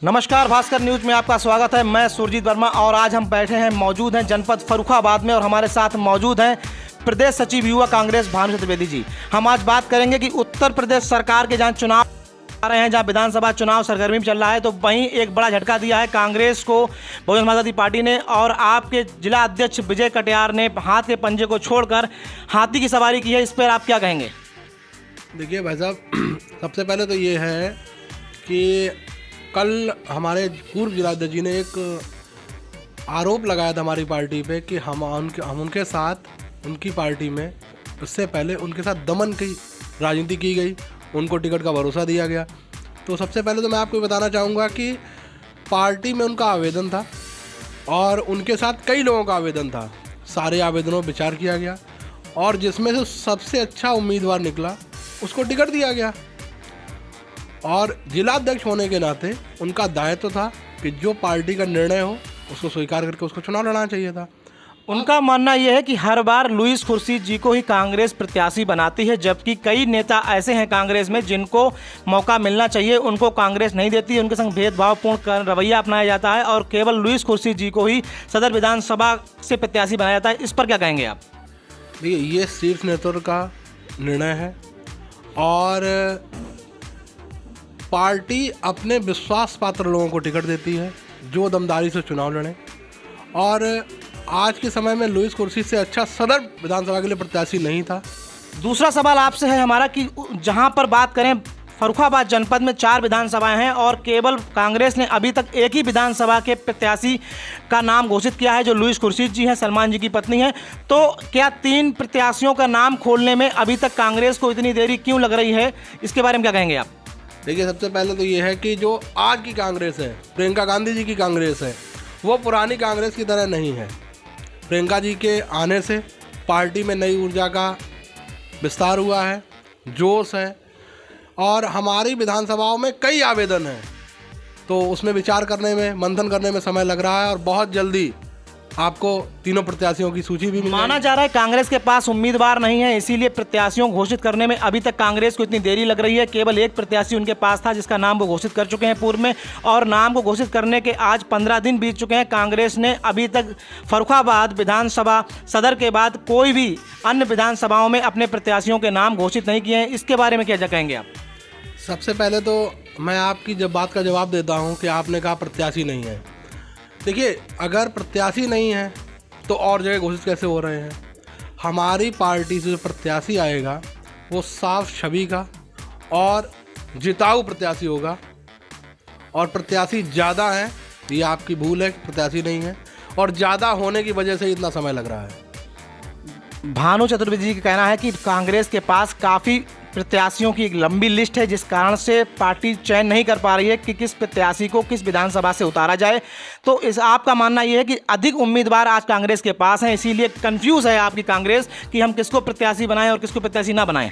नमस्कार, भास्कर न्यूज में आपका स्वागत है। मैं सुरजीत वर्मा और आज हम मौजूद हैं जनपद फर्रुखाबाद में और हमारे साथ मौजूद हैं प्रदेश सचिव युवा कांग्रेस भानु चतुर्वेदी जी। हम आज बात करेंगे कि उत्तर प्रदेश सरकार के जहां चुनाव आ रहे हैं, जहां विधानसभा चुनाव सरगर्मी में चल रहा है, तो वहीं एक बड़ा झटका दिया है कांग्रेस को बहुजन समाज पार्टी ने और आपके जिला अध्यक्ष विजय कटियार ने हाथ के पंजे को छोड़कर हाथी की सवारी की है। इस पर आप क्या कहेंगे? देखिए भाई साहब, सबसे पहले तो ये है कि कल हमारे पूर्व जिलाध्यक्ष जी ने एक आरोप लगाया था हमारी पार्टी पे कि हम उनके साथ उनकी पार्टी में उससे पहले उनके साथ दमन की राजनीति की गई, उनको टिकट का भरोसा दिया गया। तो सबसे पहले तो मैं आपको बताना चाहूँगा कि पार्टी में उनका आवेदन था और उनके साथ कई लोगों का आवेदन था। सारे आवेदनों पर विचार किया गया और जिसमें से सबसे अच्छा उम्मीदवार निकला उसको टिकट दिया गया। और जिलाध्यक्ष होने के नाते उनका दायित्व था कि जो पार्टी का निर्णय हो उसको स्वीकार करके उसको चुनाव लड़ना चाहिए था। उनका मानना यह है कि हर बार लुईस खुर्शीद जी को ही कांग्रेस प्रत्याशी बनाती है, जबकि कई नेता ऐसे हैं कांग्रेस में जिनको मौका मिलना चाहिए उनको कांग्रेस नहीं देती, उनके संग भेदभावपूर्ण रवैया अपनाया जाता है और केवल लुईस खुर्शीद जी को ही सदर विधानसभा से प्रत्याशी बनाया जाता है। इस पर क्या कहेंगे आप? देखिए, ये शीर्ष नेतृत्व का निर्णय है और पार्टी अपने विश्वास पात्र लोगों को टिकट देती है जो दमदारी से चुनाव लड़ें। और आज के समय में लुईस खुर्शीद से अच्छा सदर विधानसभा के लिए प्रत्याशी नहीं था। दूसरा सवाल आपसे है हमारा कि जहां पर बात करें फर्रुखाबाद जनपद में 4 विधानसभाएं हैं और केवल कांग्रेस ने अभी तक एक ही विधानसभा के प्रत्याशी का नाम घोषित किया है जो लुईस खुर्शीद जी हैं, सलमान जी की पत्नी हैं। तो क्या 3 प्रत्याशियों का नाम खोलने में अभी तक कांग्रेस को इतनी देरी क्यों लग रही है? इसके बारे में क्या कहेंगे आप? देखिए, सबसे पहले तो ये है कि जो आज की कांग्रेस है, प्रियंका गांधी जी की कांग्रेस है, वो पुरानी कांग्रेस की तरह नहीं है। प्रियंका जी के आने से पार्टी में नई ऊर्जा का विस्तार हुआ है, जोश है और हमारी विधानसभाओं में कई आवेदन हैं, तो उसमें विचार करने में, मंथन करने में समय लग रहा है और बहुत जल्दी आपको तीनों प्रत्याशियों की सूची भी माना जा रहा है कांग्रेस के पास उम्मीदवार नहीं है, इसीलिए प्रत्याशियों घोषित करने में अभी तक कांग्रेस को इतनी देरी लग रही है। केवल एक प्रत्याशी उनके पास था जिसका नाम वो घोषित कर चुके हैं पूर्व में और नाम को घोषित करने के आज 15 दिन बीत चुके हैं। कांग्रेस ने अभी तक फर्रुखाबाद विधानसभा सदर के बाद कोई भी अन्य विधानसभाओं में अपने प्रत्याशियों के नाम घोषित नहीं किए हैं। इसके बारे में क्या कहेंगे आप? सबसे पहले तो मैं आपकी जब बात का जवाब देता हूँ कि आपने कहा प्रत्याशी नहीं है। देखिए, अगर प्रत्याशी नहीं है तो और जगह घोषित कैसे हो रहे हैं? हमारी पार्टी से जो प्रत्याशी आएगा वो साफ छवि का और जिताऊ प्रत्याशी होगा और प्रत्याशी ज़्यादा है, ये आपकी भूल है, प्रत्याशी नहीं है और ज़्यादा होने की वजह से इतना समय लग रहा है। भानु चतुर्वेदी जी का कहना है कि कांग्रेस के पास काफ़ी प्रत्याशियों की एक लंबी लिस्ट है जिस कारण से पार्टी चयन नहीं कर पा रही है कि किस प्रत्याशी को किस विधानसभा से उतारा जाए। तो इस आपका मानना यह है कि अधिक उम्मीदवार आज कांग्रेस के पास हैं, इसीलिए कंफ्यूज है आपकी कांग्रेस कि हम किसको प्रत्याशी बनाएं और किसको प्रत्याशी ना बनाएं?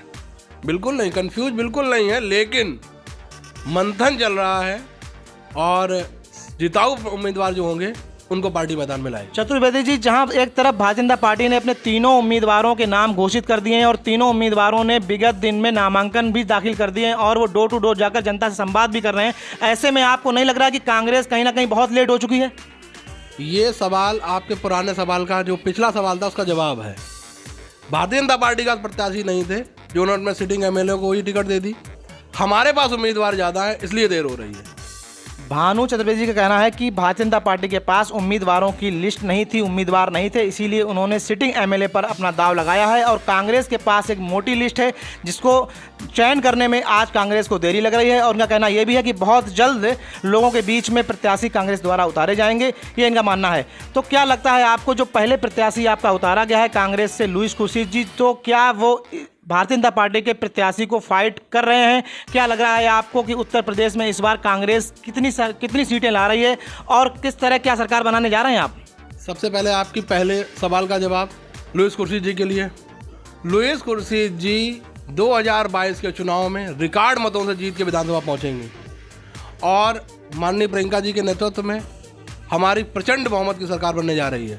बिल्कुल नहीं, कंफ्यूज बिल्कुल नहीं है, लेकिन मंथन चल रहा है और जिताऊ उम्मीदवार जो होंगे उनको पार्टी मैदान में लाए। चतुर्वेदी जी, जहां एक तरफ भारतीय जनता पार्टी ने अपने तीनों उम्मीदवारों के नाम घोषित कर दिए हैं और तीनों उम्मीदवारों ने विगत दिन में नामांकन भी दाखिल कर दिए हैं और वो डोर टू डोर जाकर जनता से संवाद भी कर रहे हैं, ऐसे में आपको नहीं लग रहा कि कांग्रेस कहीं ना कहीं बहुत लेट हो चुकी है? ये सवाल आपके पुराने सवाल का जो पिछला सवाल था उसका जवाब है। भारतीय जनता पार्टी का प्रत्याशी नहीं थे जो उन्होंने अपने सिटिंग एमएलए को वही टिकट दे दी। हमारे पास उम्मीदवार ज़्यादा है, इसलिए देर हो रही है। भानु चतुर्वेदी जी का कहना है कि भारतीय जनता पार्टी के पास उम्मीदवारों की लिस्ट नहीं थी, उम्मीदवार नहीं थे, इसीलिए उन्होंने सिटिंग एमएलए पर अपना दाव लगाया है और कांग्रेस के पास एक मोटी लिस्ट है जिसको चयन करने में आज कांग्रेस को देरी लग रही है। और उनका कहना यह भी है कि बहुत जल्द लोगों के बीच में प्रत्याशी कांग्रेस द्वारा उतारे जाएंगे, ये इनका मानना है। तो क्या लगता है आपको, जो पहले प्रत्याशी आपका उतारा गया है कांग्रेस से लुईस खुर्शीद जी, तो क्या वो भारतीय जनता पार्टी के प्रत्याशी को फाइट कर रहे हैं? क्या लग रहा है आपको कि उत्तर प्रदेश में इस बार कांग्रेस कितनी सीटें ला रही है और किस तरह क्या सरकार बनाने जा रहे हैं आप? सबसे पहले आपकी पहले सवाल का जवाब लुईस खुर्शीद जी के लिए। लुईस खुर्शीद जी 2022 के चुनाव में रिकॉर्ड मतों से जीत के विधानसभा पहुंचेंगे और माननीय प्रियंका जी के नेतृत्व में हमारी प्रचंड बहुमत की सरकार बनने जा रही है।